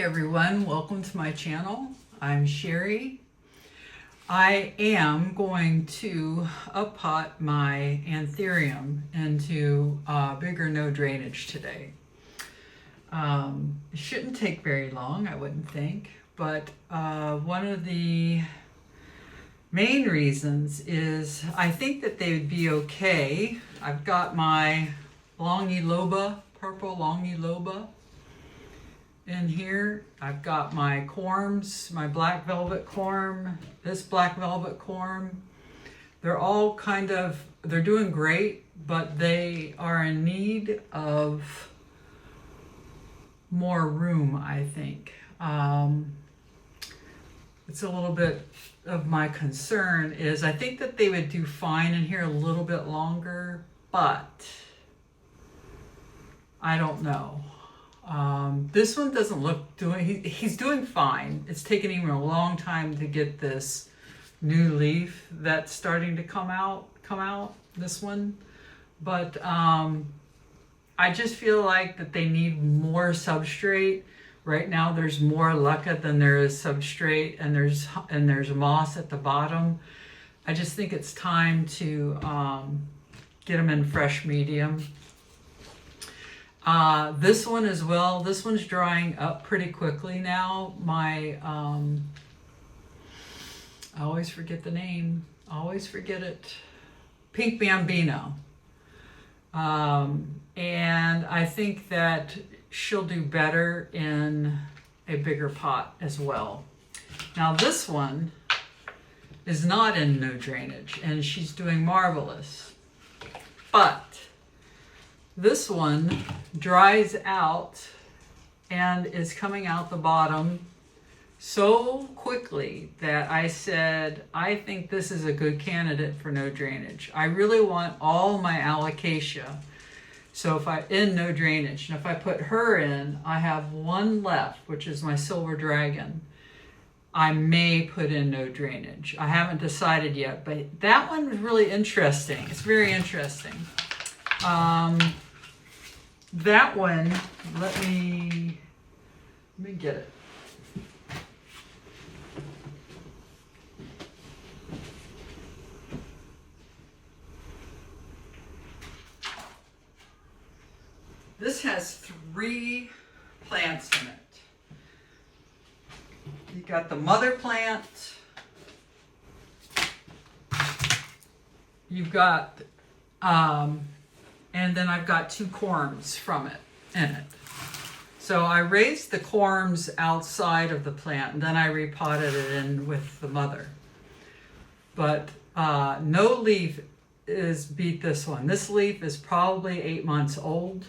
everyone, welcome to my channel. I'm Sheri. I am going to up-pot my anthurium into bigger no drainage today. It shouldn't take very long, I wouldn't think, but one of the main reasons is I think that they would be okay. I've got my Longiloba, purple Longiloba in here. I've got my corms, my black velvet corm, this black velvet corm. They're all they're doing great, but they are in need of more room, I think. It's a little bit of my concern is I think that they would do fine in here a little bit longer, but I don't know. This one doesn't look he's doing fine. It's taken him a long time to get this new leaf that's starting to come out, this one. But I just feel like that they need more substrate. Right now there's more Aloca than there is substrate, and there's moss at the bottom. I just think it's time to get them in fresh medium. This one as well, this one's drying up pretty quickly now. My, I always forget the name, always forget it, Pink Bambino. And I think that she'll do better in a bigger pot as well. Now this one is not in no drainage and she's doing marvelous, but this one dries out and is coming out the bottom so quickly that I said, I think this is a good candidate for no drainage. I really want all my Alocasia. So in no drainage, and if I put her in, I have one left, which is my Silver Dragon. I may put in no drainage. I haven't decided yet, but that one was really interesting. It's very interesting. That one, let me get it. This has 3 plants in it. You got the mother plant. You've got, and then I've got 2 corms in it. So I raised the corms outside of the plant, and then I repotted it in with the mother. But no leaf beat this one. This leaf is probably 8 months old.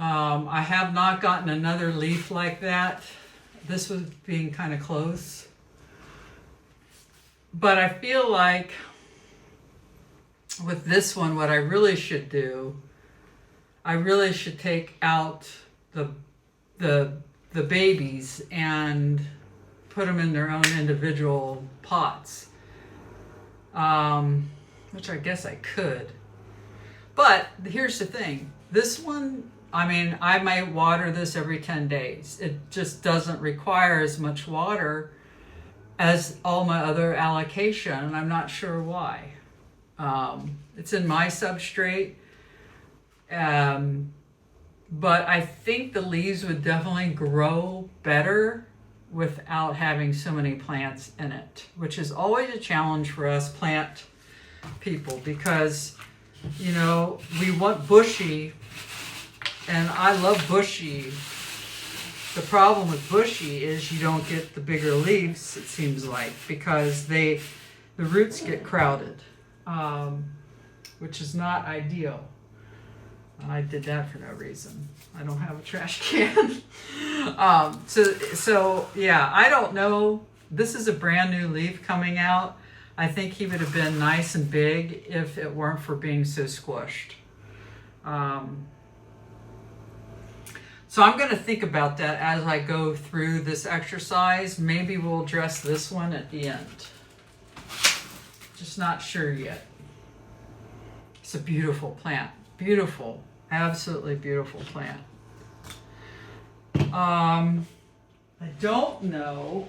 I have not gotten another leaf like that. This was being kind of close. But I feel like with this one, what I really should do, I really should take out the babies and put them in their own individual pots, which I guess I could. But here's the thing. This one, I mean, I might water this every 10 days. It just doesn't require as much water as all my other Alocasia, and I'm not sure why. It's in my substrate, but I think the leaves would definitely grow better without having so many plants in it, which is always a challenge for us plant people because, you know, we want bushy, and I love bushy. The problem with bushy is you don't get the bigger leaves, it seems like, because the roots get crowded. Which is not ideal. I did that for no reason. I don't have a trash can. So yeah, I don't know. This is a brand new leaf coming out. I think he would have been nice and big if it weren't for being so squished. So I'm going to think about that as I go through this exercise. Maybe we'll address this one at the end. Just not sure yet. It's a beautiful plant. Beautiful. Absolutely beautiful plant. I don't know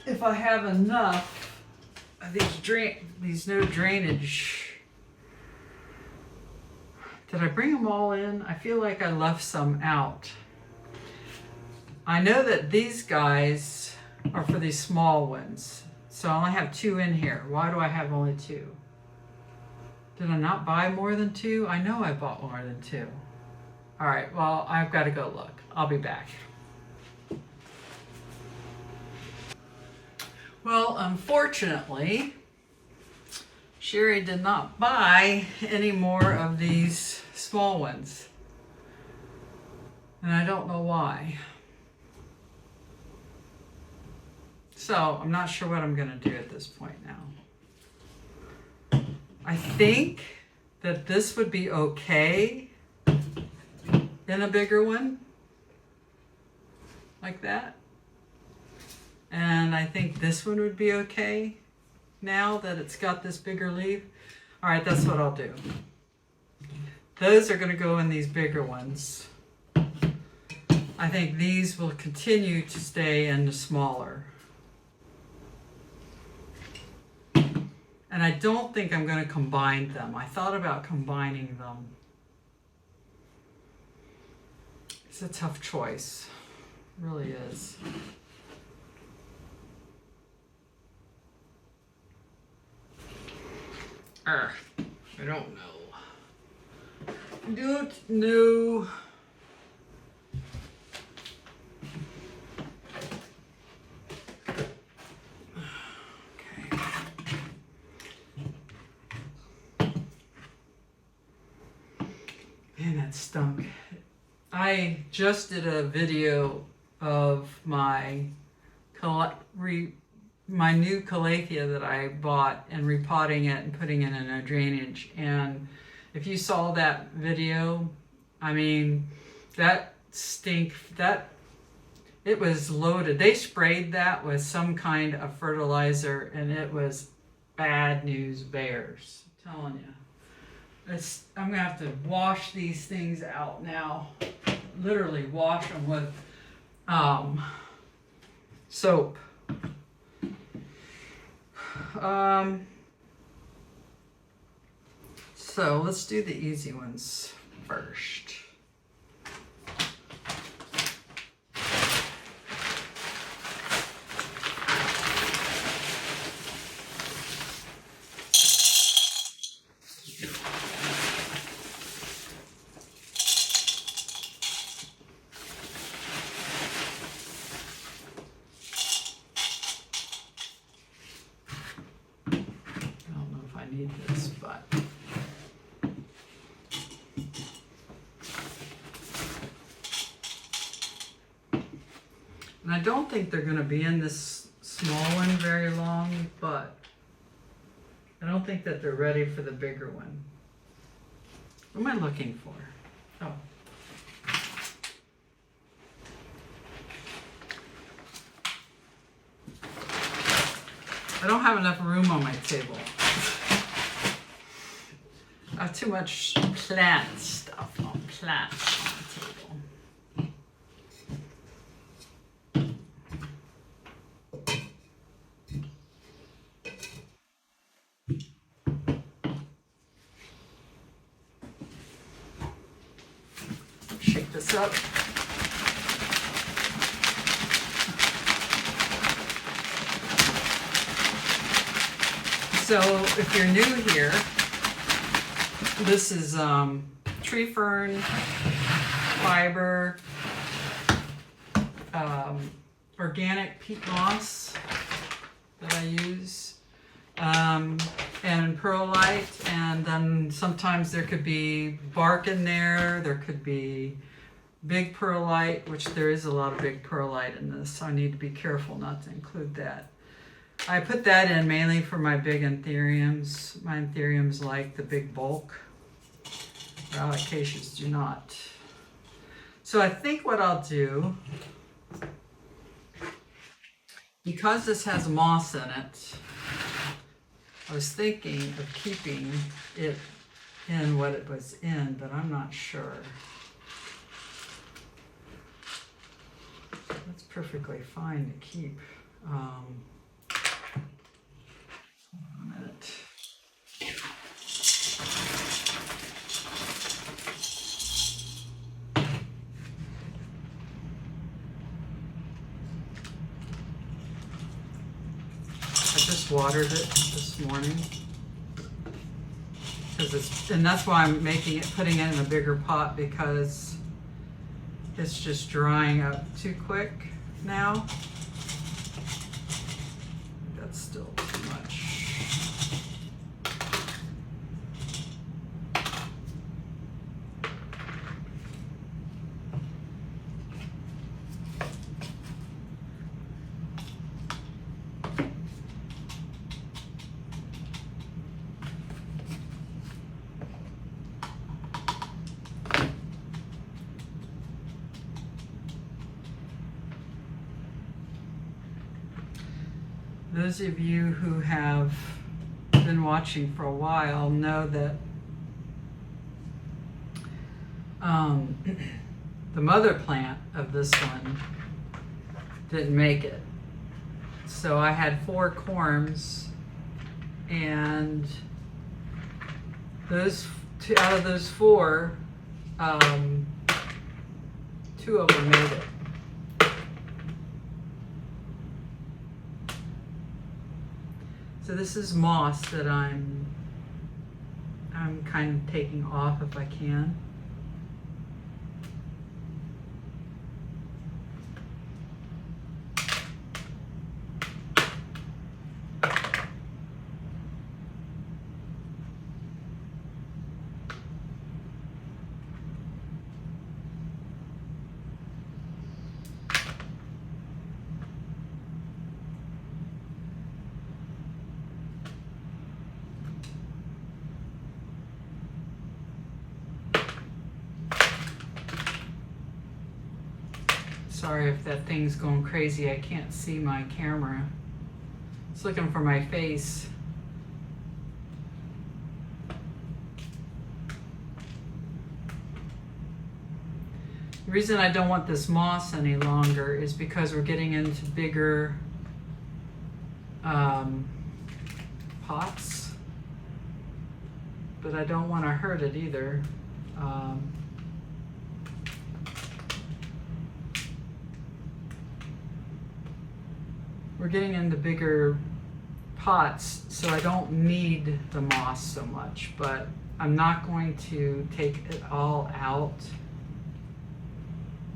if I have enough of these no drainage. Did I bring them all in? I feel like I left some out. I know that these guys are for these small ones. So I only have 2 in here. Why do I have only 2? Did I not buy more than 2? I know I bought more than 2. All right, well, I've got to go look. I'll be back. Well, unfortunately, Sheri did not buy any more of these small ones. And I don't know why. So I'm not sure what I'm going to do at this point now. I think that this would be okay in a bigger one, like that. And I think this one would be okay now that it's got this bigger leaf. All right, that's what I'll do. Those are going to go in these bigger ones. I think these will continue to stay in the smaller. And I don't think I'm going to combine them. I thought about combining them. It's a tough choice. It really is. I don't know. Don't know. Man, that stunk. I just did a video of my new calathea that I bought and repotting it and putting it in a drainage. And if you saw that video, I mean, that stink, it was loaded. They sprayed that with some kind of fertilizer and it was bad news bears. I'm telling you. I'm gonna have to wash these things out now. Literally wash them with soap. So let's do the easy ones first. And I don't think they're going to be in this small one very long, but I don't think that they're ready for the bigger one. What am I looking for? Oh. I don't have enough room on my table. I have too much plant stuff on plants on the table. Shake this up. So if you're new here, this is tree fern, fiber, organic peat moss that I use, and perlite, and then sometimes there could be bark in there, there could be big perlite, which there is a lot of big perlite in this, so I need to be careful not to include that. I put that in mainly for my big anthuriums. My anthuriums like the big bulk. Alocasias do not. So I think what I'll do, because this has moss in it, I was thinking of keeping it in what it was in, but I'm not sure. That's perfectly fine to keep. Hold on a minute. I just watered it this morning. And that's why I'm putting it in a bigger pot, because it's just drying up too quick now. That's still too much. Those of you who have been watching for a while know that the mother plant of this one didn't make it. So I had 4 corms, and out of those 4, 2 of them made it. So this is moss that I'm kind of taking off if I can. Sorry if that thing's going crazy. I can't see my camera. It's looking for my face. The reason I don't want this moss any longer is because we're getting into bigger pots, but I don't want to hurt it either. We're getting into bigger pots, so I don't need the moss so much, but I'm not going to take it all out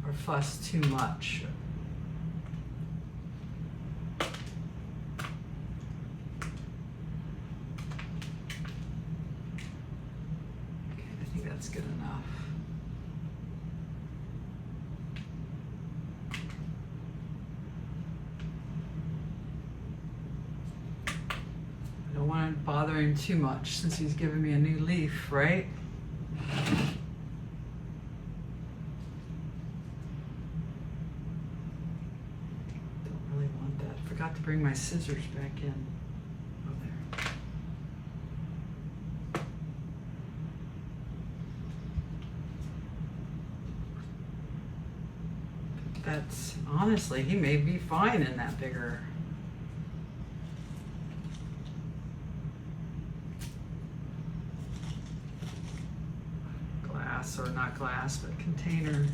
or fuss too much. Okay, I think that's good enough. I don't want to bother him too much since he's giving me a new leaf, right? Don't really want that. Forgot to bring my scissors back in. Oh, there. That's, honestly, he may be fine in that bigger. Or not glass, but container.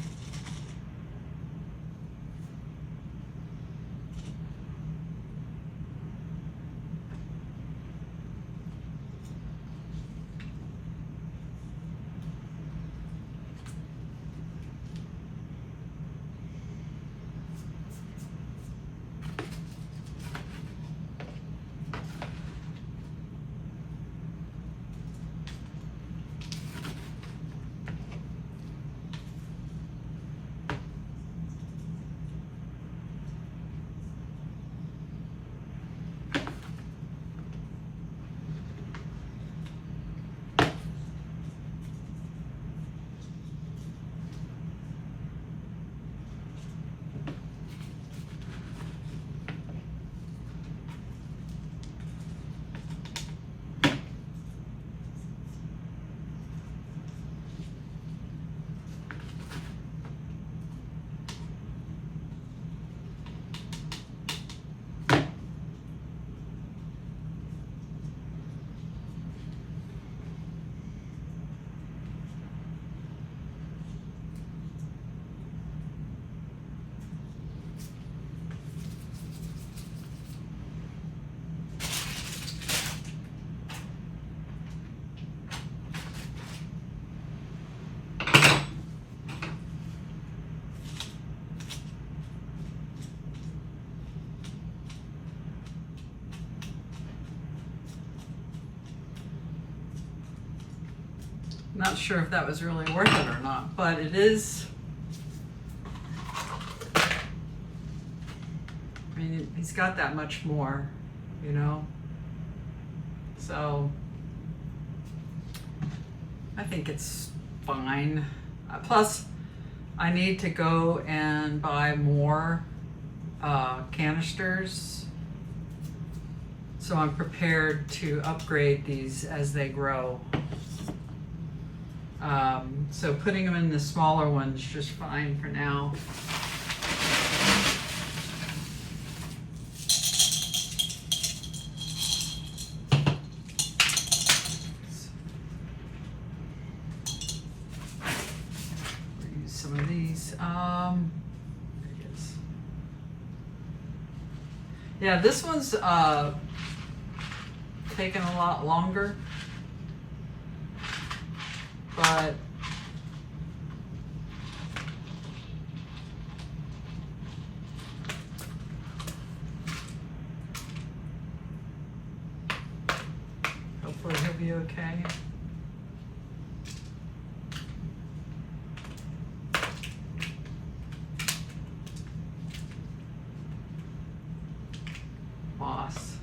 Not sure if that was really worth it or not, but it is. I mean, he's got that much more, you know? So I think it's fine. Plus, I need to go and buy more canisters, so I'm prepared to upgrade these as they grow. So putting them in the smaller ones just fine for now. Use some of these. There it is. Yeah, this one's taken a lot longer, but hopefully he'll be okay. Moss.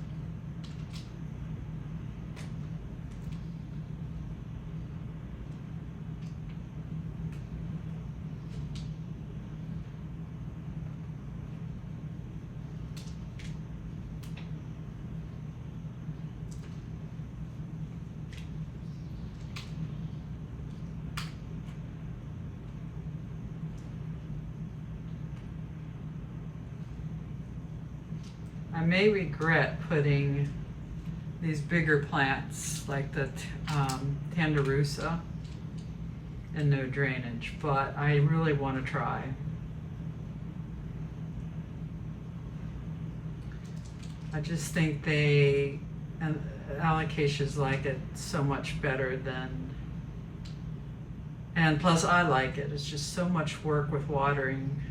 I may regret putting these bigger plants like the Tandarusa in no drainage, but I really want to try. I just think Alocasias like it so much better than, and plus I like it. It's just so much work with watering.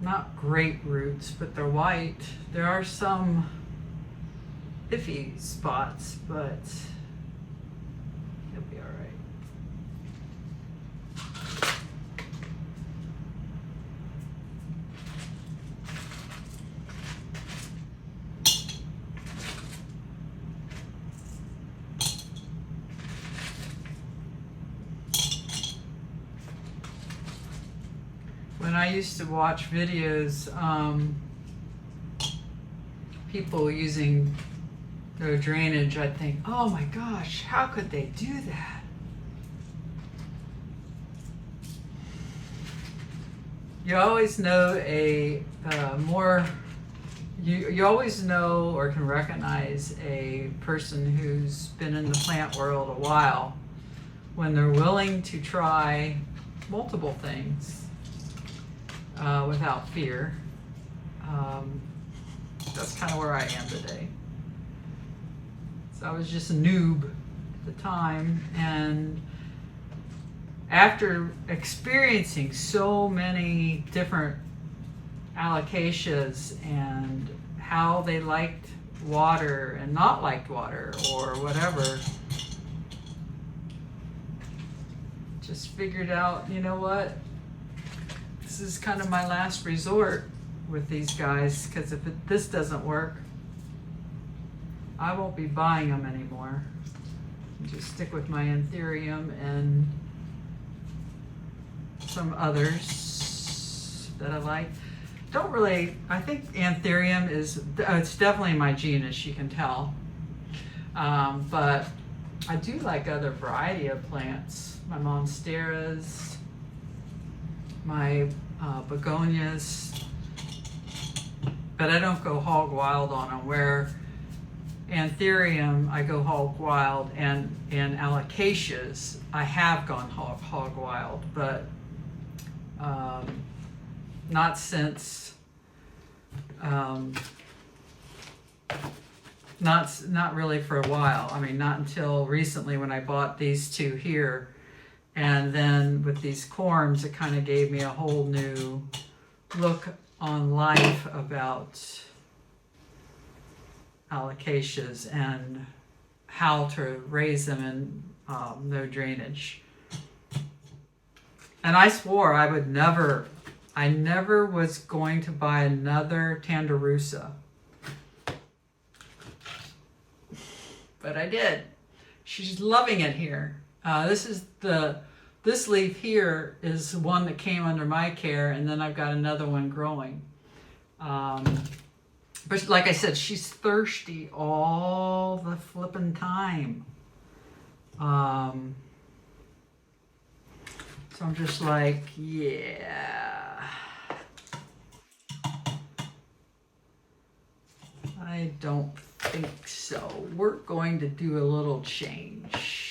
Not great roots, but they're white. There are some iffy spots, but he'll be all right. When I used to watch videos, people using no drainage, I'd think, oh my gosh, how could they do that? You always know you always know or can recognize a person who's been in the plant world a while when they're willing to try multiple things. Without fear. That's kind of where I am today. So I was just a noob at the time, and after experiencing so many different Alocasias and how they liked water and not liked water or whatever, just figured out, you know what? This is kind of my last resort with these guys, because if this doesn't work, I won't be buying them anymore. Just stick with my Anthurium and some others that I like. I think Anthurium it's definitely my genus, you can tell. But I do like other variety of plants. My monsteras, my begonias, but I don't go hog wild on them, where Anthurium I go hog wild, and in Alocasias I have gone hog wild, but Not since, not really for a while. I mean, not until recently when I bought these two here. And then with these corms, it kind of gave me a whole new look on life about alocasias and how to raise them in no drainage. And I swore I never was going to buy another Tandarusa. But I did. She's loving it here. This leaf here is one that came under my care, and then I've got another one growing. But like I said, she's thirsty all the flippin' time. So I'm just like, yeah. I don't think so. We're going to do a little change.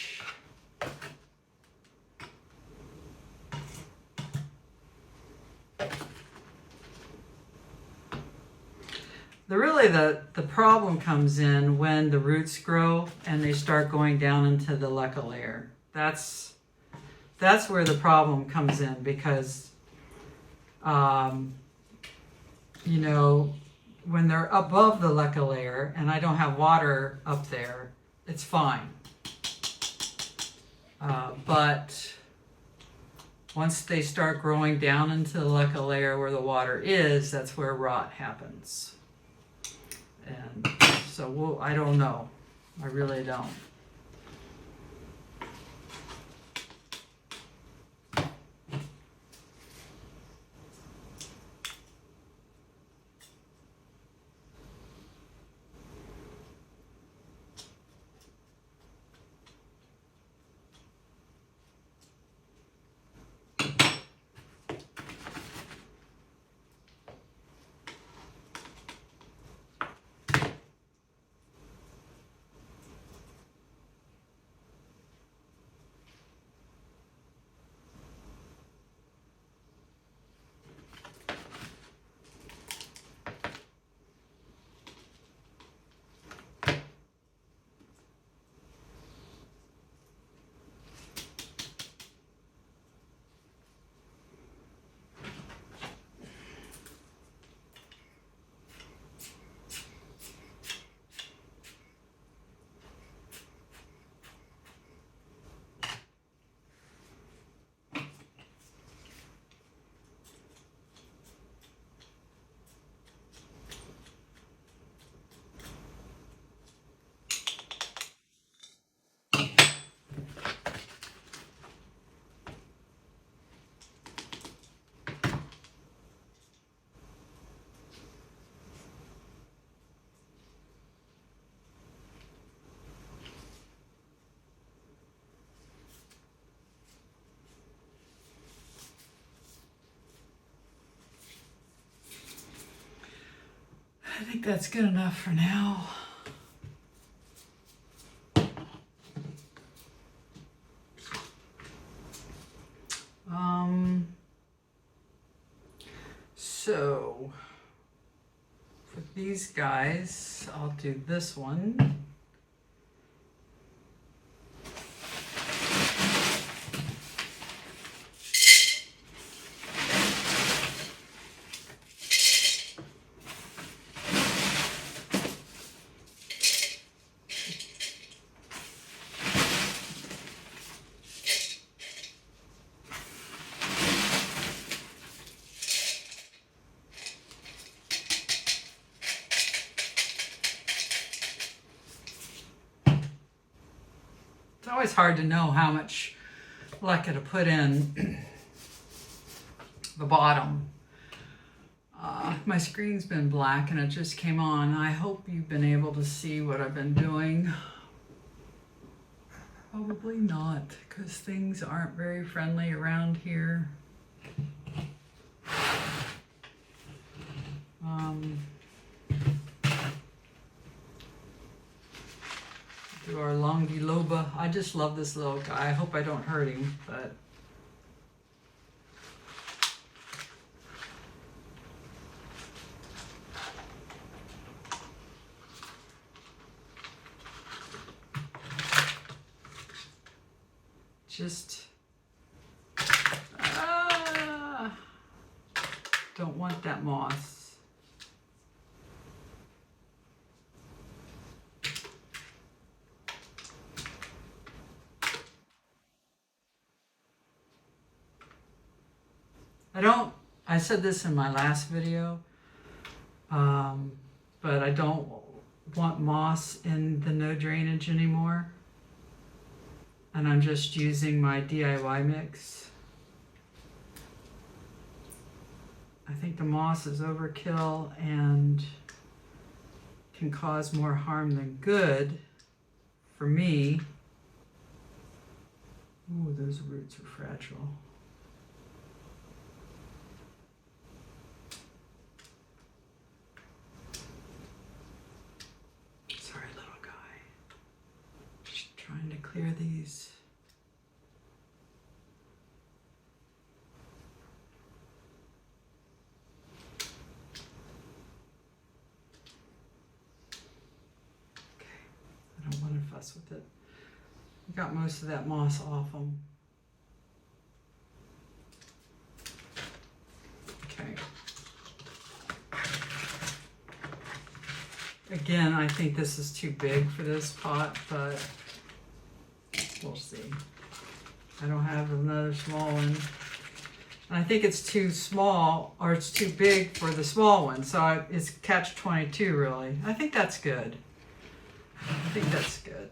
The problem comes in when the roots grow and they start going down into the leca layer. That's where the problem comes in, because you know, when they're above the leca layer and I don't have water up there, it's fine. But once they start growing down into the leca layer where the water is, that's where rot happens. And so I don't know. I really don't. I think that's good enough for now. So for these guys, I'll do this one. It's always hard to know how much leca to put in the bottom. My screen's been black and it just came on. I hope you've been able to see what I've been doing. Probably not, because things aren't very friendly around here. Do our Longiloba. I just love this little guy. I hope I don't hurt him, but Just don't want that moss. I said this in my last video, but I don't want moss in the no drainage anymore. And I'm just using my DIY mix. I think the moss is overkill and can cause more harm than good for me. Ooh, those roots are fragile. Sorry, little guy. Just trying to clear these. With it. I got most of that moss off them. Okay. Again, I think this is too big for this pot, but we'll see. I don't have another small one. And I think it's too small, or it's too big for the small one, so it's catch-22 really. I think that's good. I think that's good.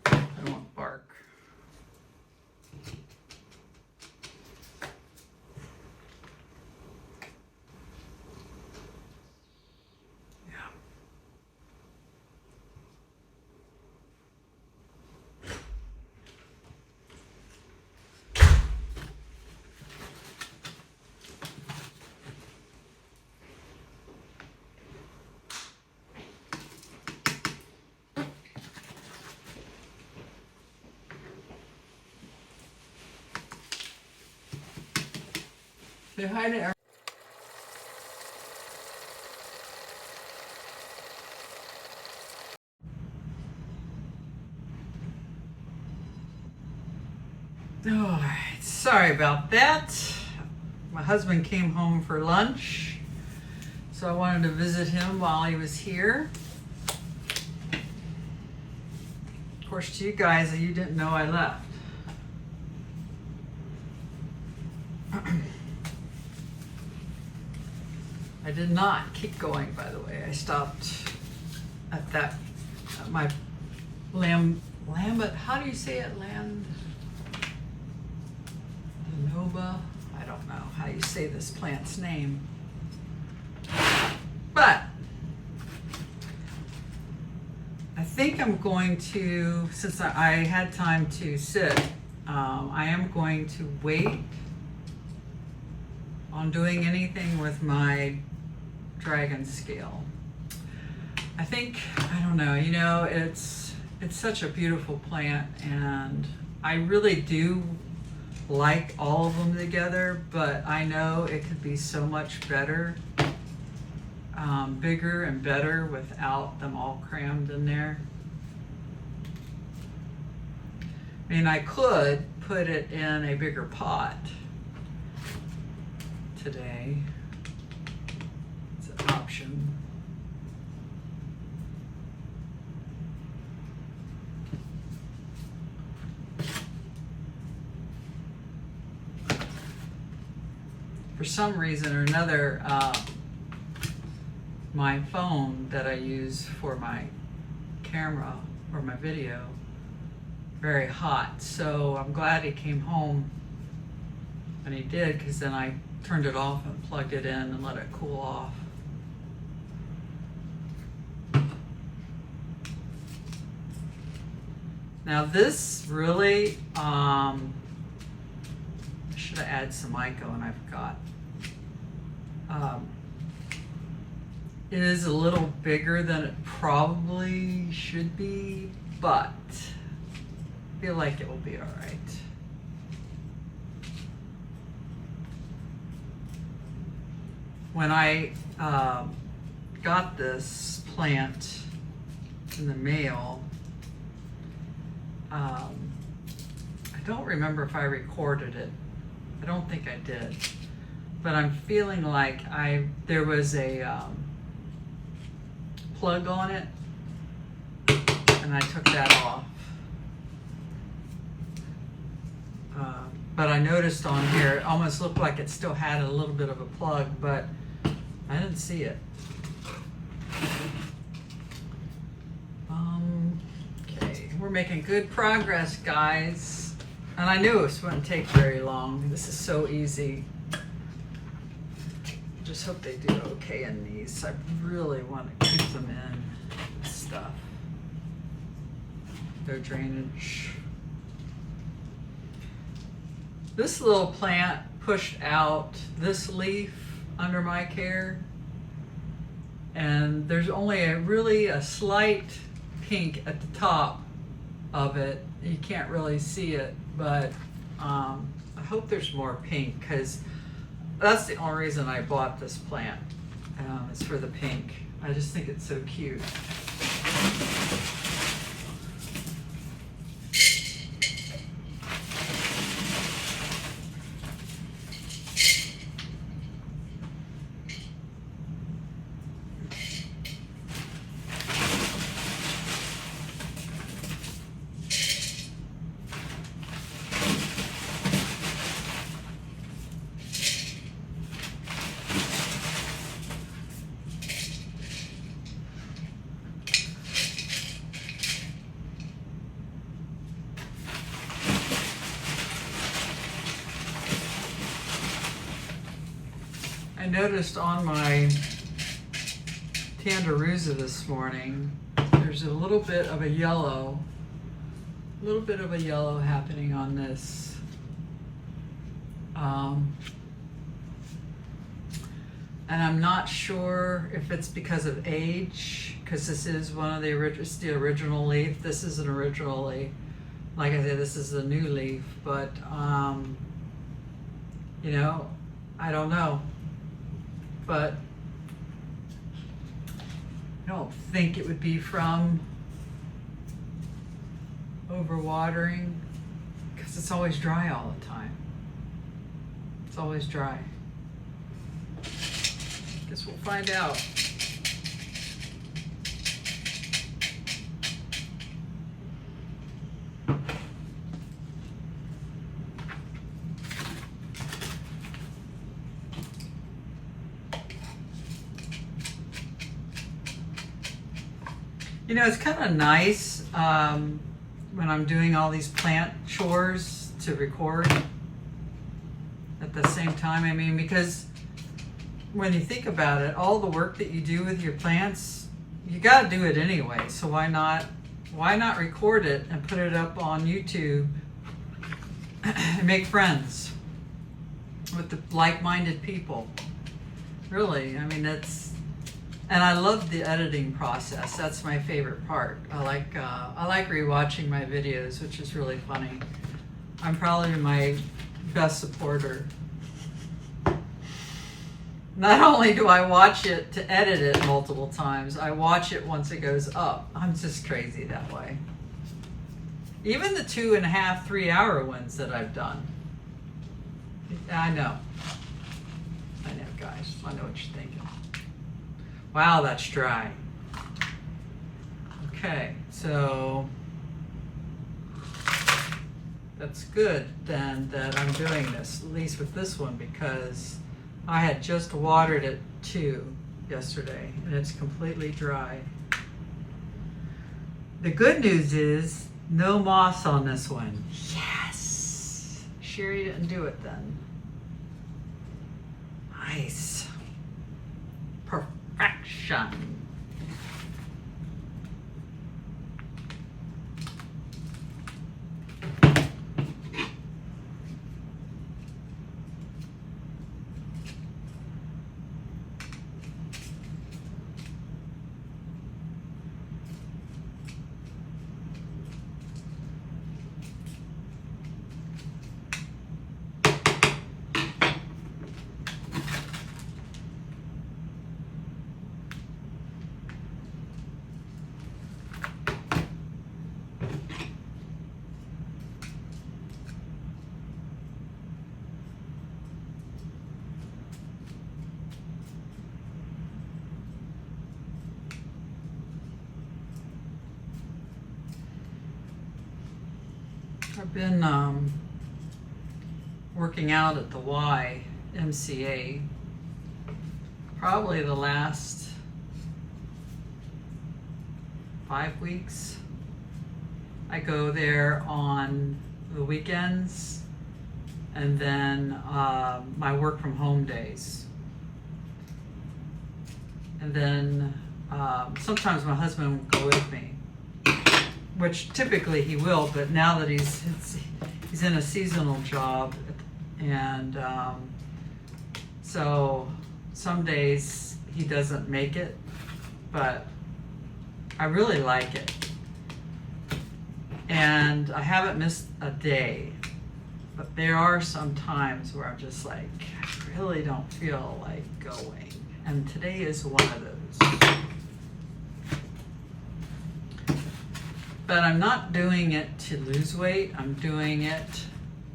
I want bark. Say hi to All right, sorry about that. My husband came home for lunch, so I wanted to visit him while he was here. Of course, to you guys, you didn't know I left. I did not keep going, by the way. I stopped at that, my how do you say it? Landanova? I don't know how you say this plant's name. But I think I'm going to, since I had time to sit, I am going to wait on doing anything with my dragon scale. I think, I don't know, you know, it's such a beautiful plant, and I really do like all of them together, but I know it could be so much better, bigger and better without them all crammed in there. I mean, I could put it in a bigger pot today. It's an option. For some reason or another, my phone that I use for my camera or my video, very hot. So I'm glad he came home when he did, because then I turned it off and plugged it in and let it cool off. Now this really, I should have added some Ico and I forgot. It is a little bigger than it probably should be, but I feel like it will be all right. When I got this plant in the mail, I don't remember if I recorded it. I don't think I did, but I'm feeling like there was a plug on it, and I took that off. But I noticed on here, it almost looked like it still had a little bit of a plug, but I didn't see it. Okay, we're making good progress, guys. And I knew this wouldn't take very long. This is so easy. Just hope they do okay in these. I really want to keep them in this stuff. No drainage. This little plant pushed out this leaf under my care, and there's only a slight pink at the top of it. You can't really see it, but I hope there's more pink, because that's the only reason I bought this plant. It's for the pink. I just think it's so cute. I noticed on my Tandarusa this morning, there's a little bit of a yellow happening on this. And I'm not sure if it's because of age, because this is one of the original leaf. This is an original leaf. Like I said, this is a new leaf, but you know, I don't know. But I don't think it would be from overwatering, because it's always dry all the time. It's always dry. Guess we'll find out. You know, it's kind of nice when I'm doing all these plant chores to record at the same time. I mean, because when you think about it, all the work that you do with your plants, you got to do it anyway. So why not record it and put it up on YouTube and make friends with the like-minded people? Really, I mean, and I love the editing process. That's my favorite part. I like rewatching my videos, which is really funny. I'm probably my best supporter. Not only do I watch it to edit it multiple times, I watch it once it goes up. I'm just crazy that way. Even the 2.5, 3 hour ones that I've done. I know, guys. I know what you're thinking. Wow, that's dry. Okay, so that's good then that I'm doing this, at least with this one, because I had just watered it too yesterday and it's completely dry. The good news is no moss on this one. Yes! Sheri didn't do it then. Nice. Perfection. I've been working out at the YMCA probably the last 5 weeks. I go there on the weekends and then my work from home days. And then sometimes my husband will go with me, which typically he will, but now that he's in a seasonal job, and so some days he doesn't make it, but I really like it. And I haven't missed a day, but there are some times where I'm just like, I really don't feel like going. And today is one of those. But I'm not doing it to lose weight. I'm doing it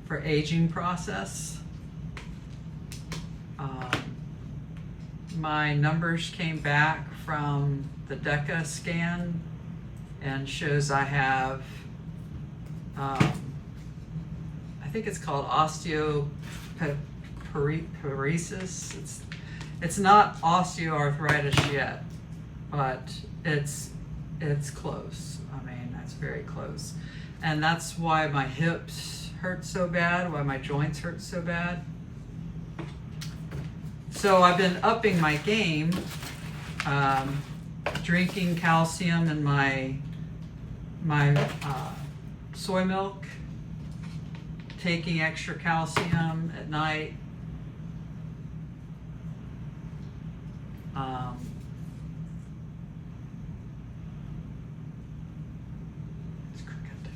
for aging process. My numbers came back from the DECA scan and shows I have, I think it's called osteoporosis. It's not osteoarthritis yet, but it's close. I mean, that's very close. And that's why my hips hurt so bad, why my joints hurt so bad. So I've been upping my game, drinking calcium in my soy milk, taking extra calcium at night. It's crooked.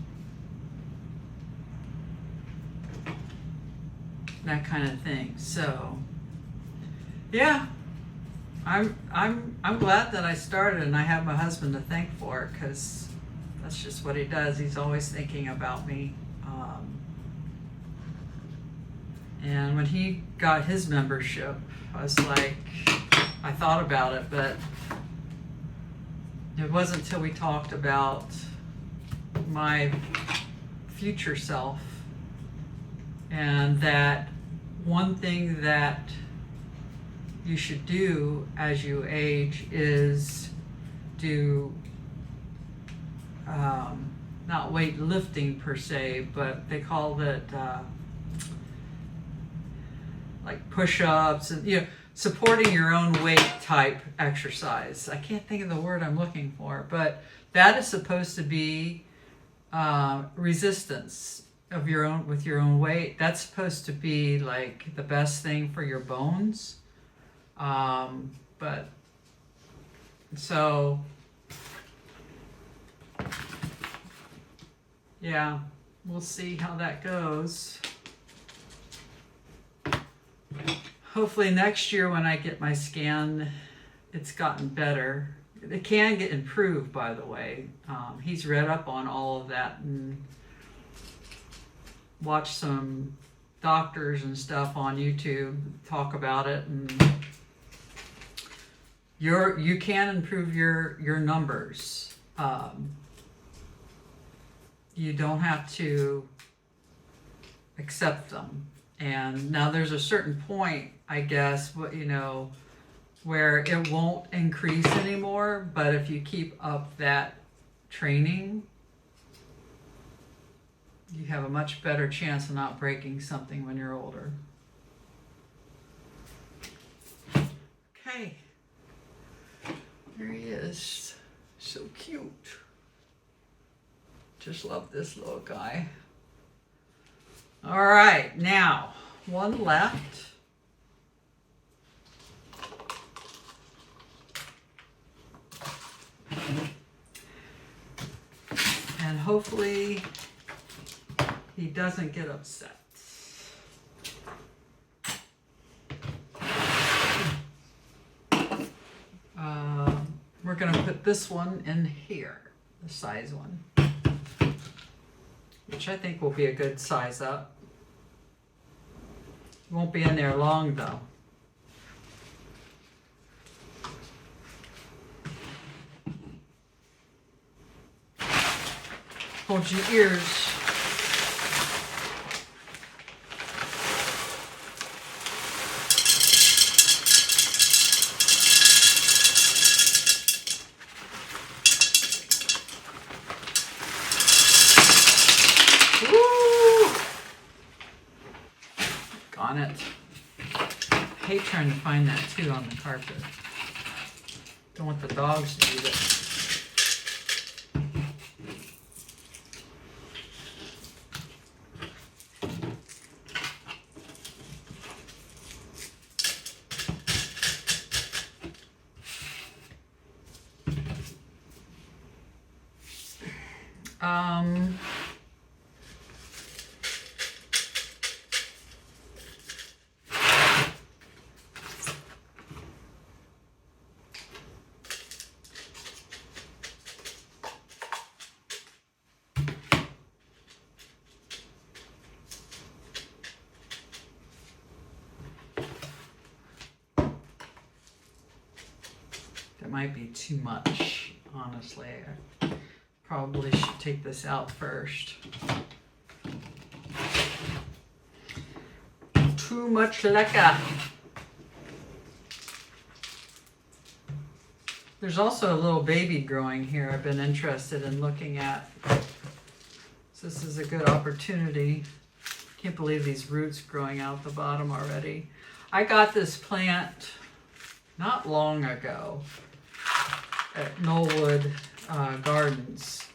That kind of thing. So, yeah, I'm glad that I started, and I have my husband to thank for it, because that's just what he does. He's always thinking about me. And when he got his membership, I was like, I thought about it, but it wasn't until we talked about my future self, and that one thing that you should do as you age is do not weightlifting per se, but they call it like push-ups and supporting your own weight type exercise. I can't think of the word I'm looking for, but that is supposed to be resistance of your own with your own weight. That's supposed to be like the best thing for your bones. But so yeah, we'll see how that goes. Hopefully next year when I get my scan, it's gotten better. It can get improved, by the way. He's read up on all of that and watched some doctors and stuff on YouTube talk about it, and you can improve your numbers. You don't have to accept them. And now there's a certain point, I guess, where it won't increase anymore. But if you keep up that training, you have a much better chance of not breaking something when you're older. Okay. There he is. So cute. Just love this little guy. All right, now one left. And hopefully he doesn't get upset. We're going to put this one in here, the size one, which I think will be a good size up. Won't be in there long though. Hold your ears. hate trying to find that too on the carpet. Don't want the dogs to eat it. That might be too much, honestly. I probably should take this out first. Too much leca. There's also a little baby growing here I've been interested in looking at. So this is a good opportunity. Can't believe these roots growing out the bottom already. I got this plant not long ago at Knollwood Gardens.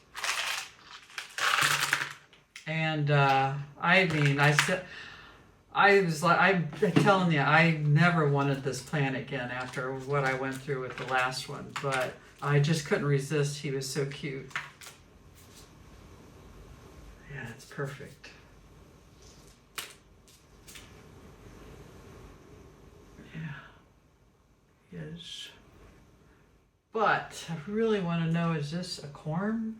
And I mean, I'm telling you, I never wanted this plant again after what I went through with the last one, but I just couldn't resist. He was so cute. Yeah, it's perfect. Yeah, he is. But I really want to know, is this a corm?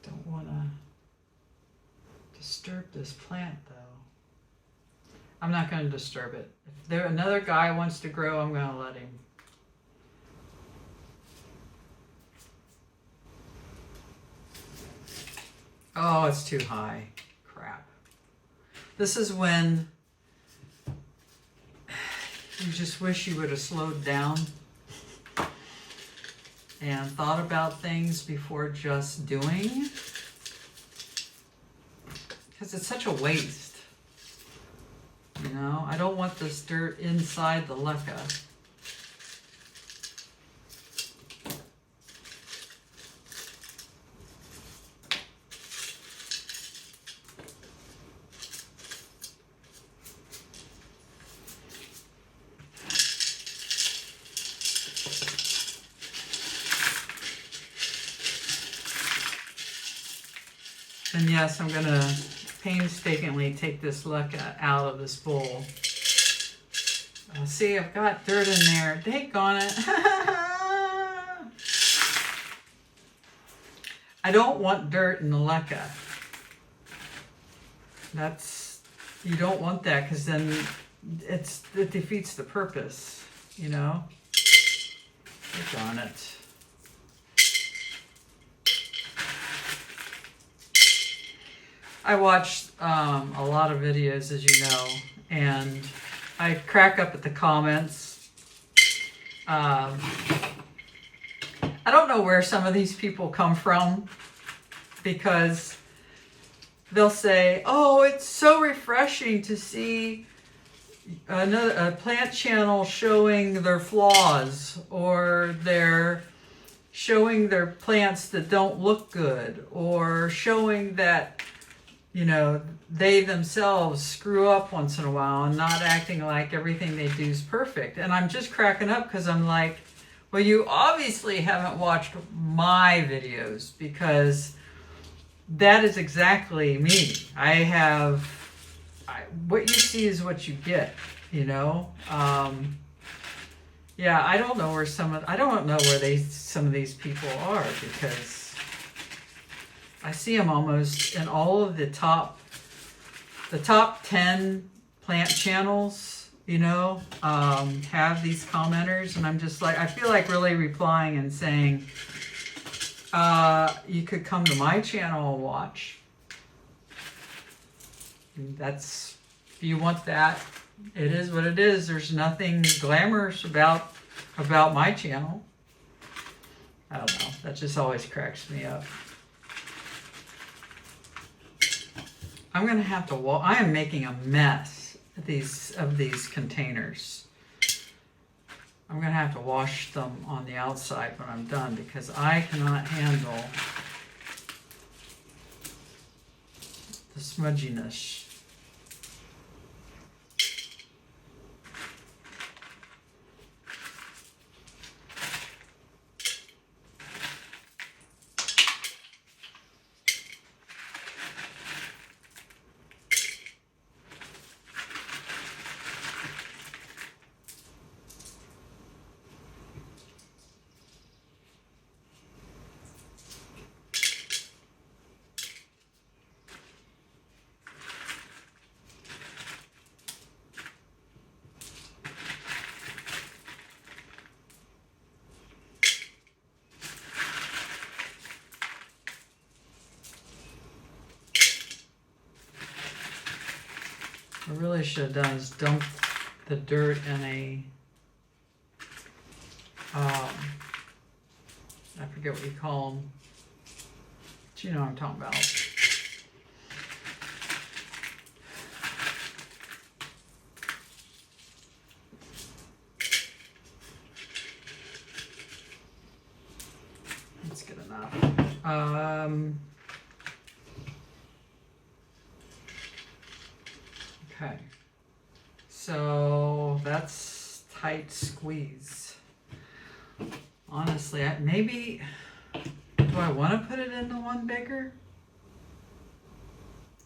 Don't want to disturb this plant though. I'm not going to disturb it. If there another guy wants to grow, I'm going to let him. Oh, it's too high. Crap. This is when you just wish you would have slowed down and thought about things before just doing. Because it's such a waste. You know, I don't want this dirt inside the leca. And yes, I'm going to painstakingly take this leca out of this bowl. See, I've got dirt in there. Daggone it. I don't want dirt in the leca. You don't want that because then it defeats the purpose, you know? Daggone it. I watched a lot of videos, as you know, and I crack up at the comments. I don't know where some of these people come from, because they'll say, oh, it's so refreshing to see a plant channel showing their flaws, or they're showing their plants that don't look good, or showing that, you know, they themselves screw up once in a while and not acting like everything they do is perfect. And I'm just cracking up because I'm like, well, you obviously haven't watched my videos, because that is exactly me. What you see is what you get, you know? Yeah, I don't know where some of these people are, because I see them almost in all of the top 10 plant channels, you know, have these commenters, and I'm just like, I feel like really replying and saying, you could come to my channel and watch. If you want that, it is what it is. There's nothing glamorous about my channel. I don't know. That just always cracks me up. I'm going to have to I am making a mess of these containers. I'm going to have to wash them on the outside when I'm done because I cannot handle the smudginess. I really should have done is dump the dirt in a, I forget what you call them, but you know what I'm talking about. That's good enough. Okay, so that's tight squeeze. Honestly, maybe, do I want to put it into one bigger?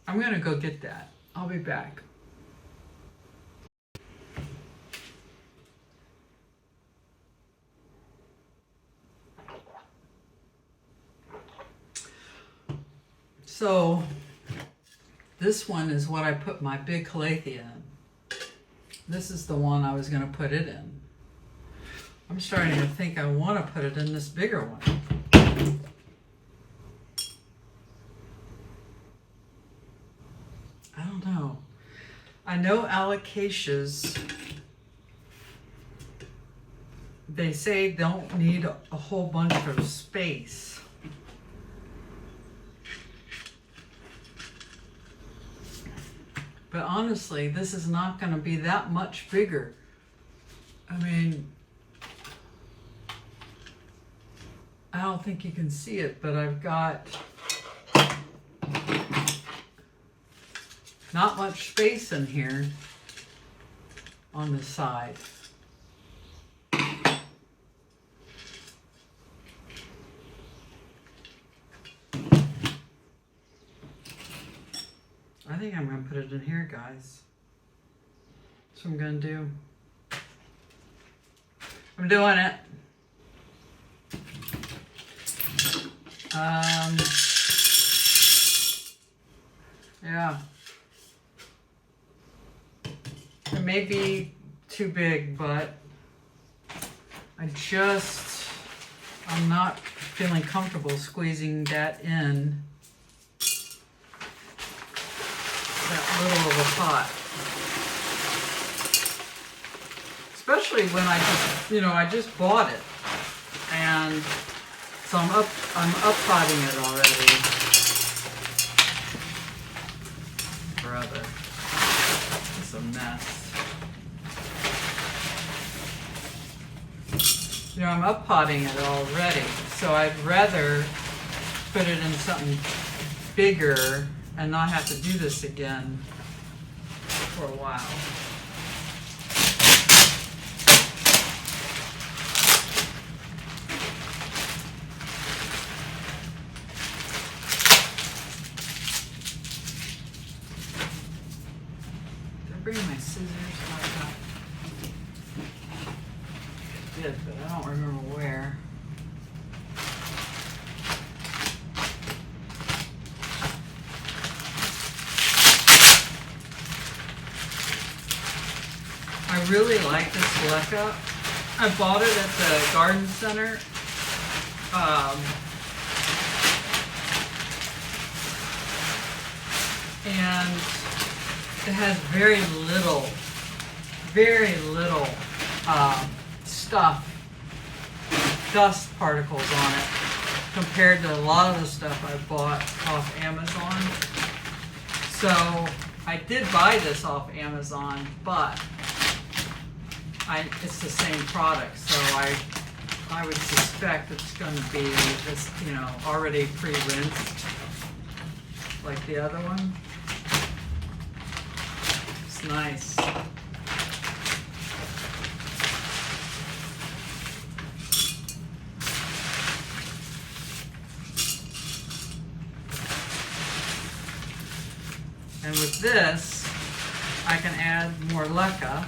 I'm going to go get that. I'll be back. So this one is what I put my big calathea in. This is the one I was going to put it in. I'm starting to think I want to put it in this bigger one. I don't know. I know alocasias, they say don't need a whole bunch of space. But honestly, this is not going to be that much bigger. I mean, I don't think you can see it, but I've got not much space in here on the side. I think I'm going to put it in here, guys. That's what I'm going to do. I'm doing it. Yeah. It may be too big, but I'm not feeling comfortable squeezing that in that little of a pot. Especially when I just bought it. And so I'm up potting it already. Brother, it's a mess. I'm up potting it already, so I'd rather put it in something bigger and not have to do this again for a while. Did I bring my scissors? I did, but I don't remember where. I really like this Aleca. I bought it at the garden center. And it has very little stuff, dust particles on it compared to a lot of the stuff I bought off Amazon. So I did buy this off Amazon, but it's the same product, so I would suspect it's going to be this, you know, already pre-rinsed like the other one. It's nice. And with this, I can add more leca,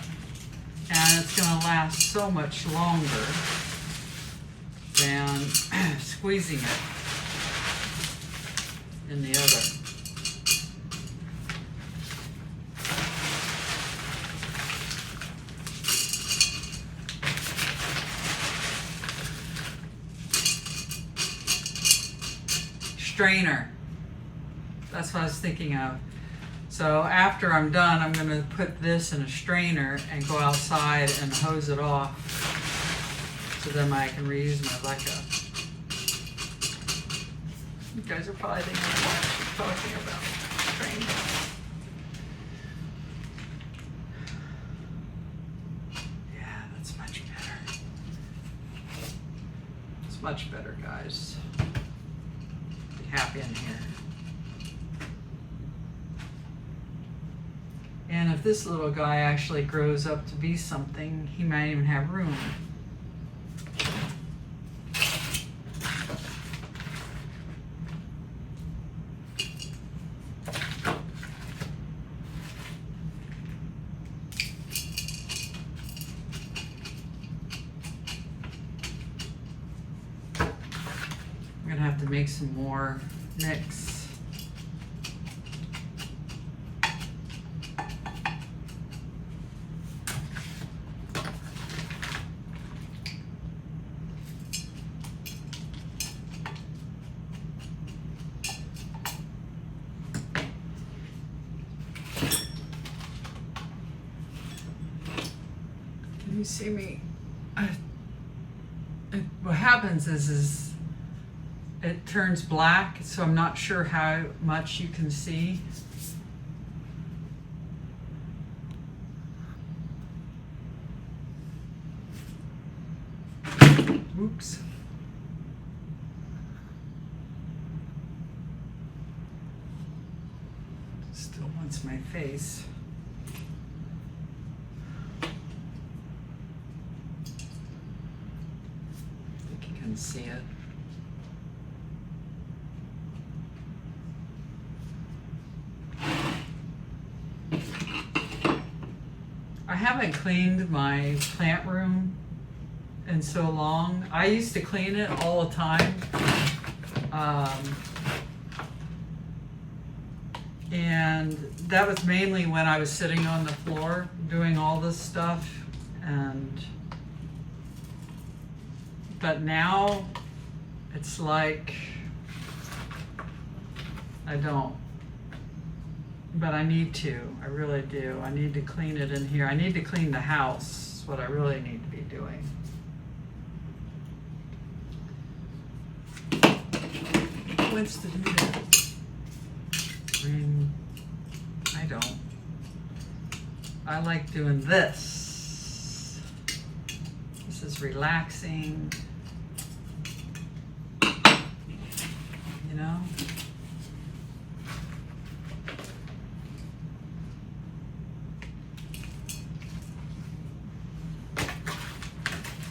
and it's going to last so much longer than squeezing it in the other. Strainer. That's what I was thinking of. So after I'm done, I'm going to put this in a strainer and go outside and hose it off so then I can reuse my leca. You guys are probably thinking what she's talking about. Strainer. Yeah, that's much better. It's much better, guys. Be happy in here. And if this little guy actually grows up to be something, he might even have room. I'm gonna have to make some more mix. You see me, what happens is it turns black, so I'm not sure how much you can see. Oops. Still wants my face. See it. I haven't cleaned my plant room in so long. I used to clean it all the time. And that was mainly when I was sitting on the floor doing all this stuff. But now it's like I don't, but I need to. I really do. I need to clean it in here. I need to clean the house. Is what I really need to be doing. Who wants to do that? I don't. I like doing this. This is relaxing. You know?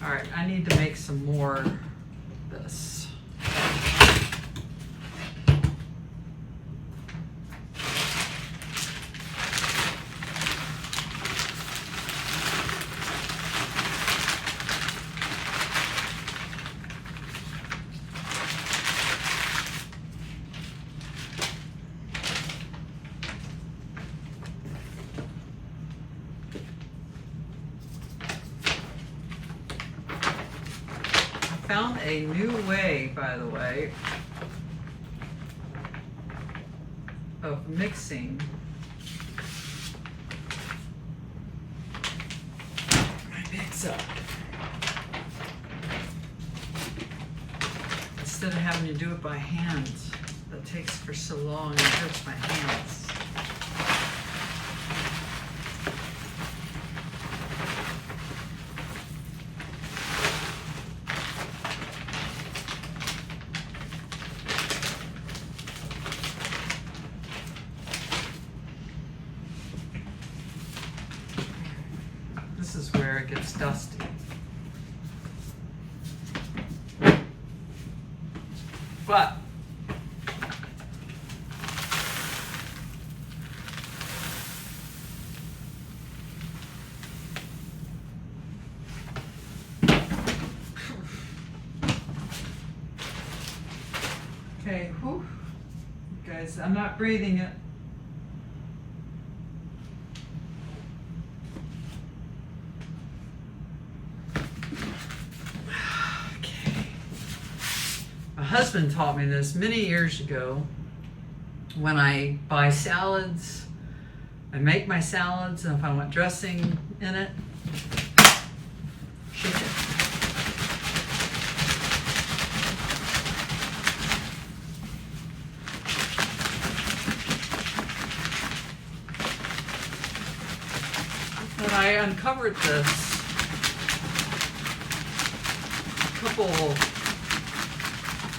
All right, I need to make some more of this. Found a new way, by the way, of mixing my mix up. Instead of having to do it by hand, that takes for so long and hurts my hands. This is where it gets dusty. But okay, whew. Guys, I'm not breathing it. My husband taught me this many years ago. When I buy salads, I make my salads, and if I want dressing in it, shake it. And I uncovered this a couple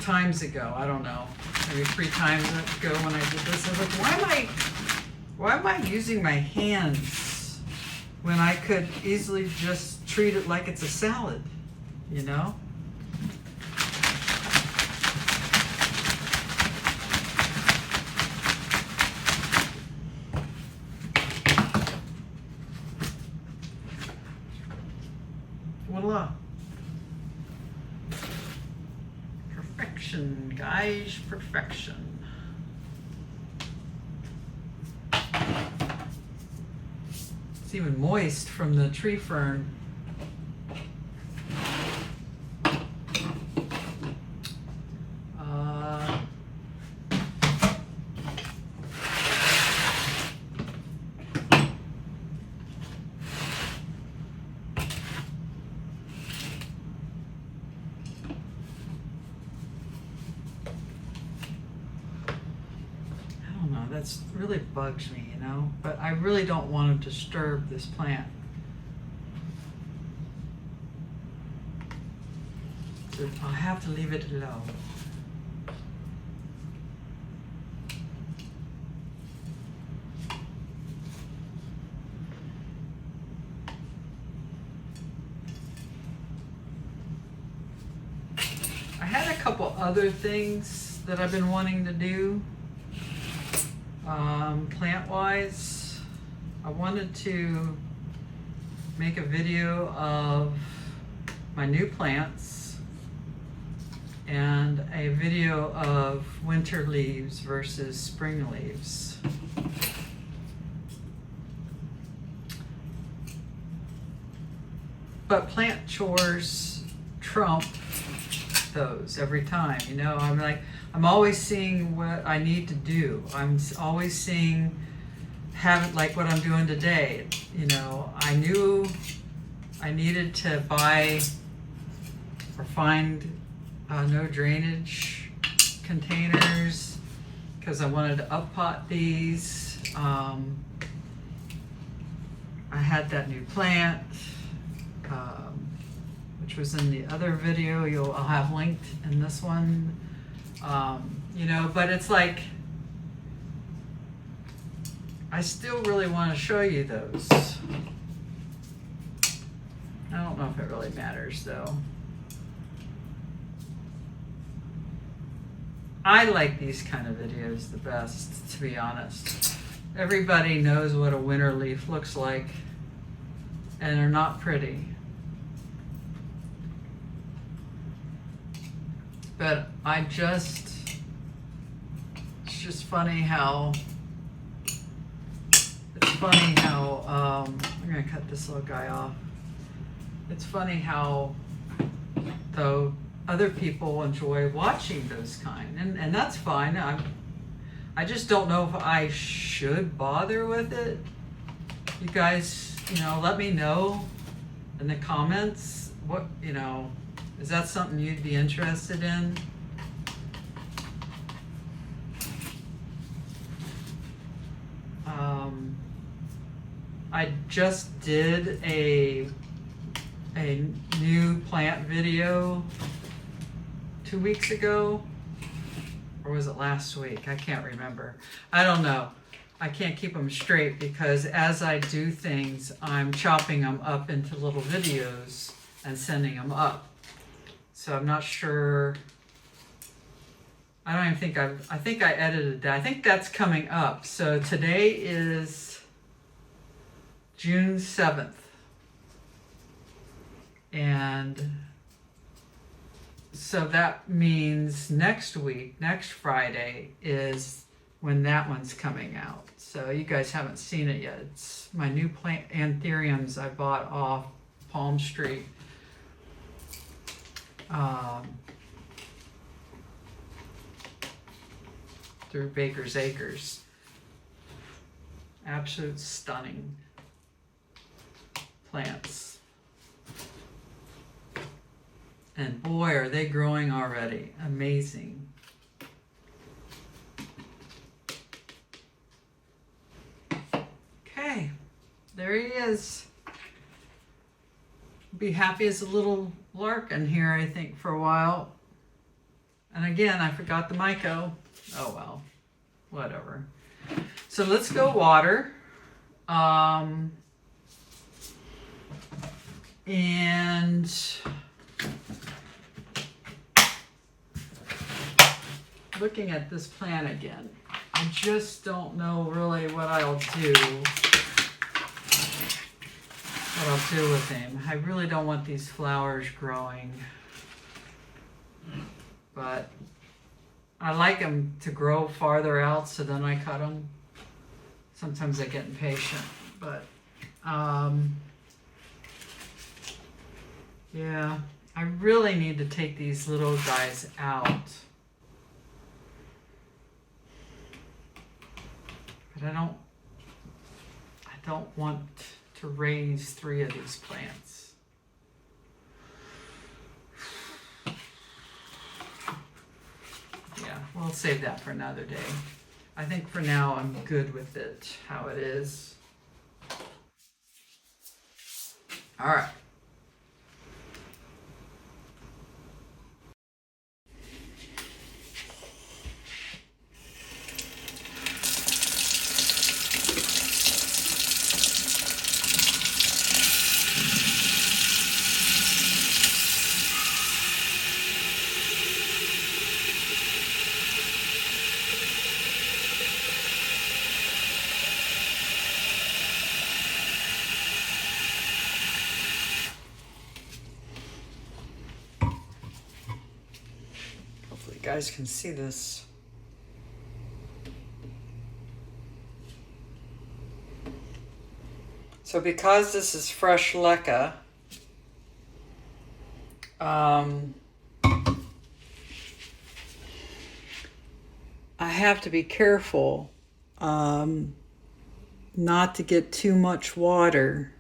times ago. I don't know, maybe 3 times ago when I did this. I was like, why am I using my hands when I could easily just treat it like it's a salad, you know? Voila. Perfection, guys, perfection. It's even moist from the tree fern. That's really bugs me, you know, but I really don't want to disturb this plant. So I'll have to leave it alone. I had a couple other things that I've been wanting to do. Plant-wise, I wanted to make a video of my new plants and a video of winter leaves versus spring leaves. But plant chores trump those every time, you know. I'm always seeing what I need to do. I'm always seeing, like what I'm doing today. You know, I knew I needed to buy or find no drainage containers because I wanted to up-pot these. I had that new plant, which was in the other video. I'll have linked in this one. You know, but it's like, I still really want to show you those. I don't know if it really matters though. I like these kind of videos the best, to be honest. Everybody knows what a winter leaf looks like, and they're not pretty. But it's just funny how, I'm gonna cut this little guy off. It's funny how, though, other people enjoy watching those kind, and that's fine. I just don't know if I should bother with it. You guys, you know, let me know in the comments what, you know, is that something you'd be interested in? I just did a new plant video 2 weeks ago, or was it last week? I can't remember. I don't know. I can't keep them straight because as I do things, I'm chopping them up into little videos and sending them up. So I'm not sure. I don't even think I think I edited that. I think that's coming up. So today is June 7th. And so that means next week, next Friday, is when that one's coming out. So you guys haven't seen it yet. It's my new plant anthuriums I bought off Palm Street. Through Baker's Acres. Absolute stunning plants. And boy, are they growing already. Amazing. Okay, there he is. Be happy as a little lark in here, I think, for a while. And again, I forgot the Myco. Oh well, whatever. So let's go water. And looking at this plant again, I just don't know really what I'll do. What I'll do with him. I really don't want these flowers growing, but I like them to grow farther out, so then I cut them. Sometimes I get impatient, but yeah, I really need to take these little guys out. But I don't want to raise 3 of these plants. Yeah, we'll save that for another day. I think for now I'm good with it, how it is. All right. You guys can see this. So because this is fresh leca, I have to be careful not to get too much water,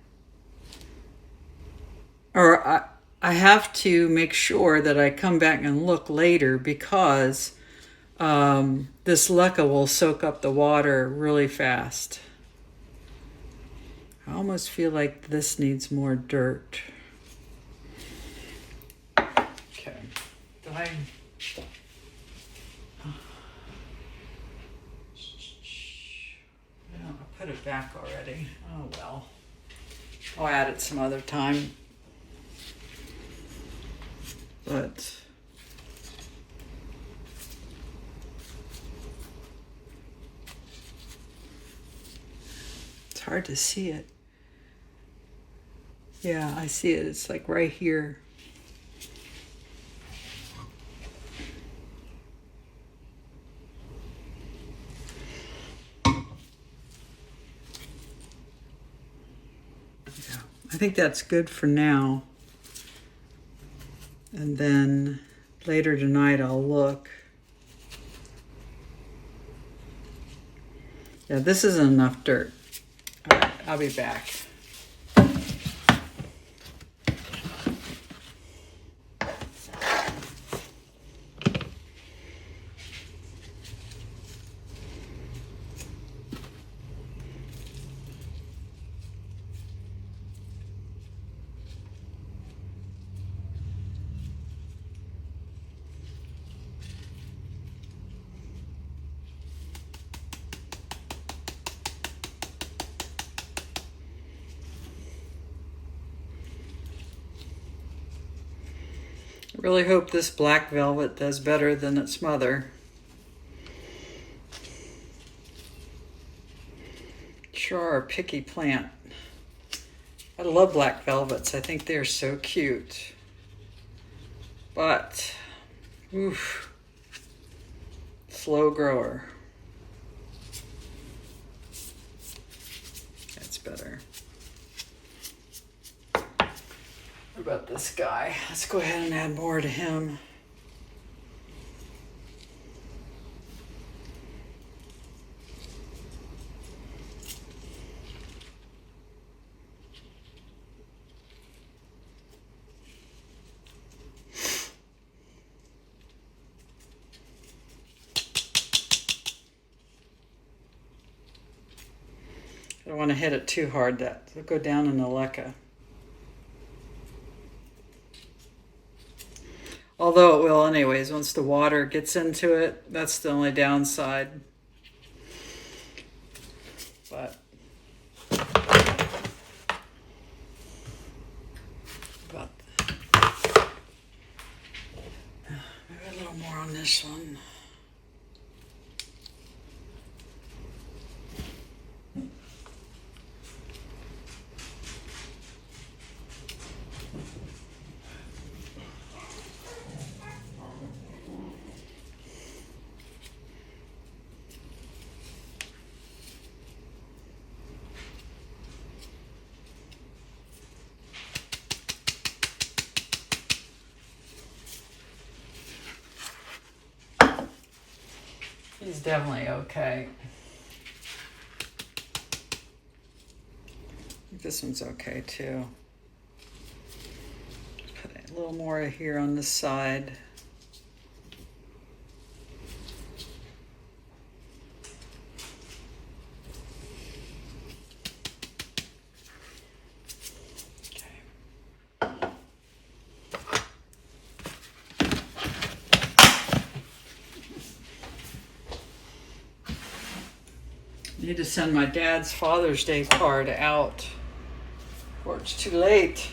or I have to make sure that I come back and look later because this leca will soak up the water really fast. I almost feel like this needs more dirt. Okay. Did I... No, I put it back already. Oh well. I'll add it some other time. But it's hard to see it. Yeah, I see it. It's like right here. Yeah, I think that's good for now. And then later tonight I'll look. Yeah, this isn't enough dirt. All right, I'll be back. Really hope this black velvet does better than its mother. Sure are a picky plant. I love black velvets. I think they're so cute. But, oof, slow grower. That's better. What about this guy? Let's go ahead and add more to him. I don't want to hit it too hard, that it'll go down in the leca. Although it will anyways, once the water gets into it, that's the only downside. But maybe a little more on this one. He's definitely okay. This one's okay too. Put a little more here on this side. Need to send my dad's Father's Day card out before it's too late.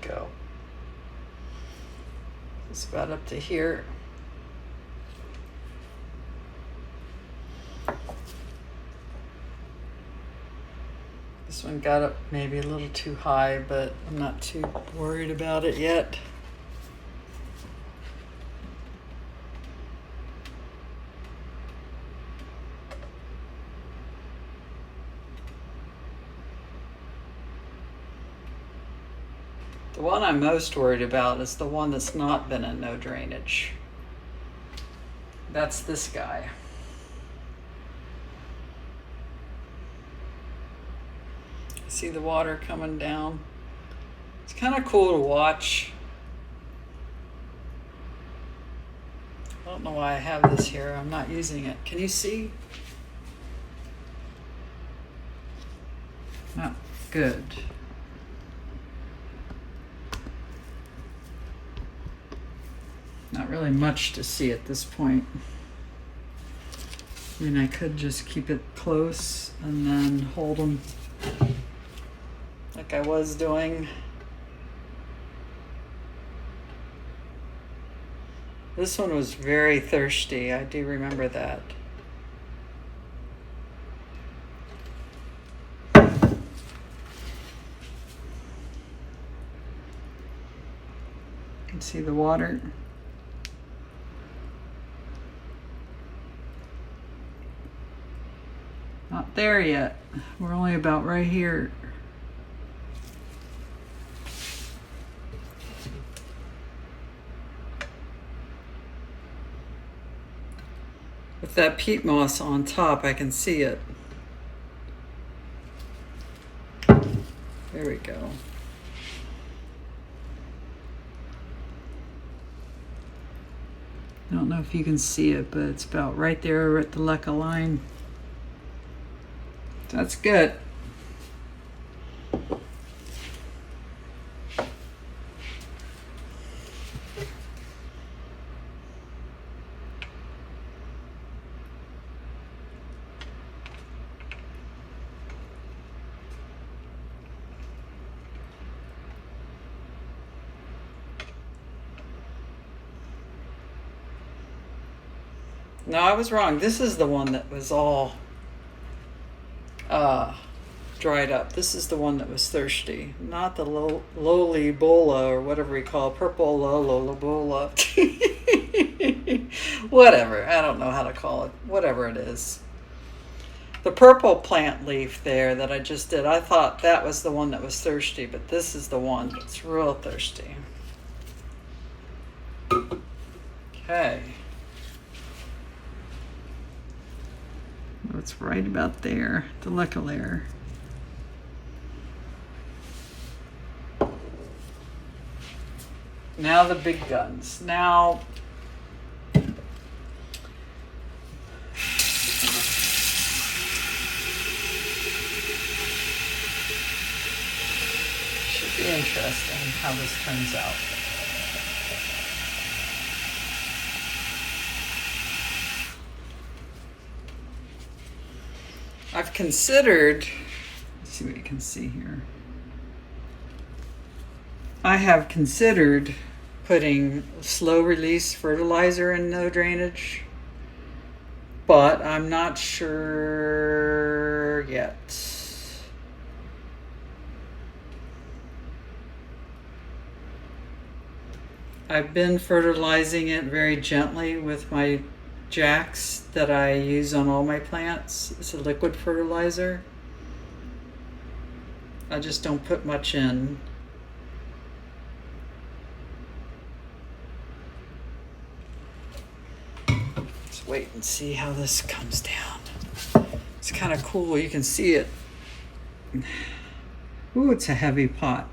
Go. It's about up to here. This one got up maybe a little too high, but I'm not too worried about it yet. The one I'm most worried about is the one that's not been in no drainage. That's this guy. See the water coming down? It's kind of cool to watch. I don't know why I have this here. I'm not using it. Can you see? Not good. Not really much to see at this point. I mean, I could just keep it close and then hold them like I was doing. This one was very thirsty. I do remember that. You can see the water. Not there yet. We're only about right here. that peat moss on top, I can see it. There we go. I don't know if you can see it, but it's about right there at the leca line. That's good. No, I was wrong. This is the one that was all dried up. This is the one that was thirsty, not the lowly bola or whatever we call it, purple lola bola. Whatever. I don't know how to call it. Whatever it is. The purple plant leaf there that I just did, I thought that was the one that was thirsty, but this is the one that's real thirsty. Okay. It's right about there, the leca layer. Now the big guns. Now, should be interesting how this turns out. I've considered, let's see what you can see here. I have considered putting slow release fertilizer in no drainage, but I'm not sure yet. I've been fertilizing it very gently with my Jax that I use on all my plants. It's a liquid fertilizer. I just don't put much in. Let's wait and see how this comes down. It's kind of cool. You can see it. Ooh, it's a heavy pot.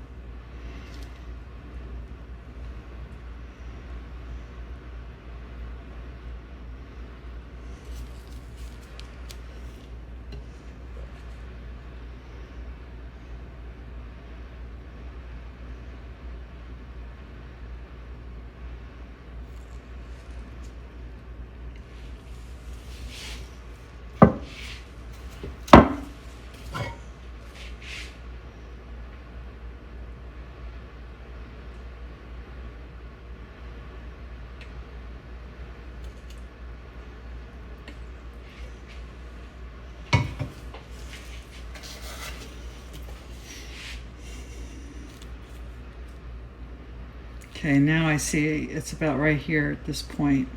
Okay, now I see it's about right here at this point.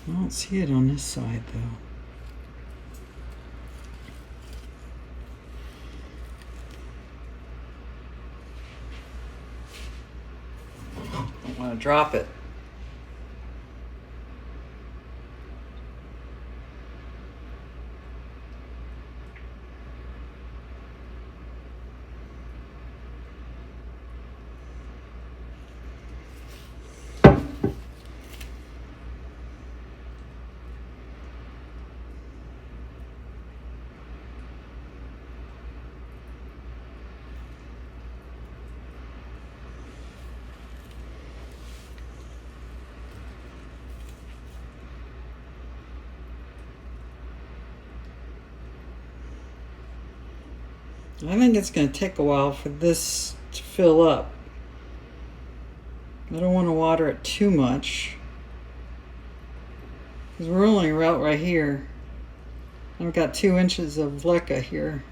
I don't see it on this side though. Don't want to drop it. I think it's going to take a while for this to fill up. I don't want to water it too much, because we're only right here. I've got 2 inches of leca here.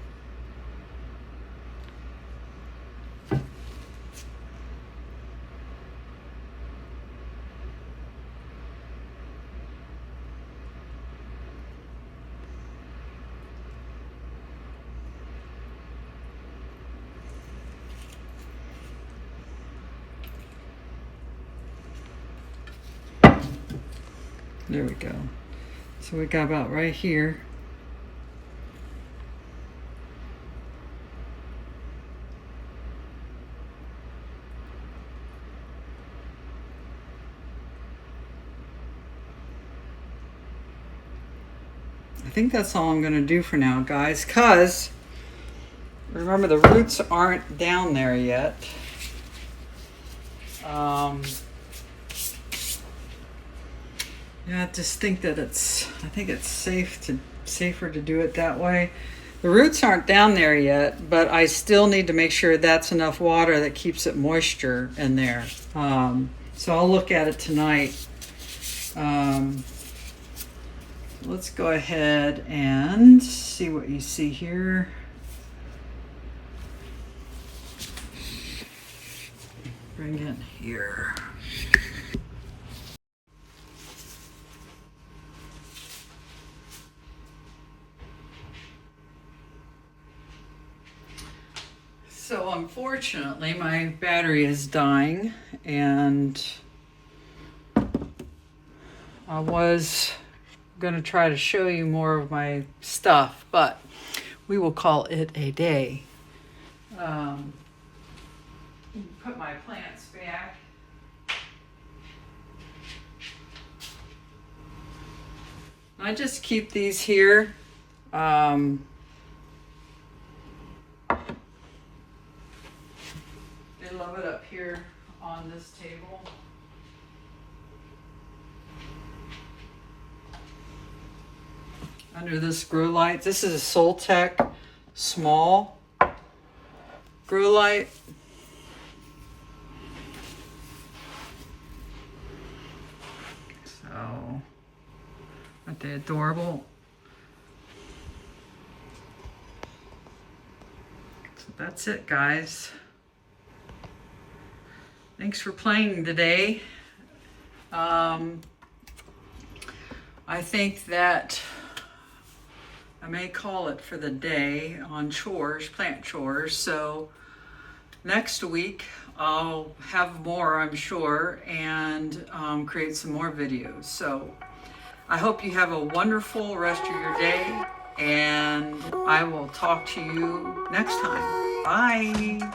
There we go. So we got about right here. I think that's all I'm going to do for now, guys, because remember the roots aren't down there yet. Yeah, I just think that I think it's safer to do it that way. The roots aren't down there yet, but I still need to make sure that's enough water that keeps it moisture in there. So I'll look at it tonight. Let's go ahead and see what you see here. Bring it here. So unfortunately, my battery is dying, and I was going to try to show you more of my stuff, but we will call it a day. Put my plants back. I just keep these here. They love it up here on this table. Under this grow light. This is a Soltech small grow light. So, aren't they adorable? So that's it, guys. Thanks for playing today. I think that I may call it for the day on chores, plant chores. So next week I'll have more, I'm sure, and create some more videos. So I hope you have a wonderful rest of your day, and I will talk to you next time. Bye.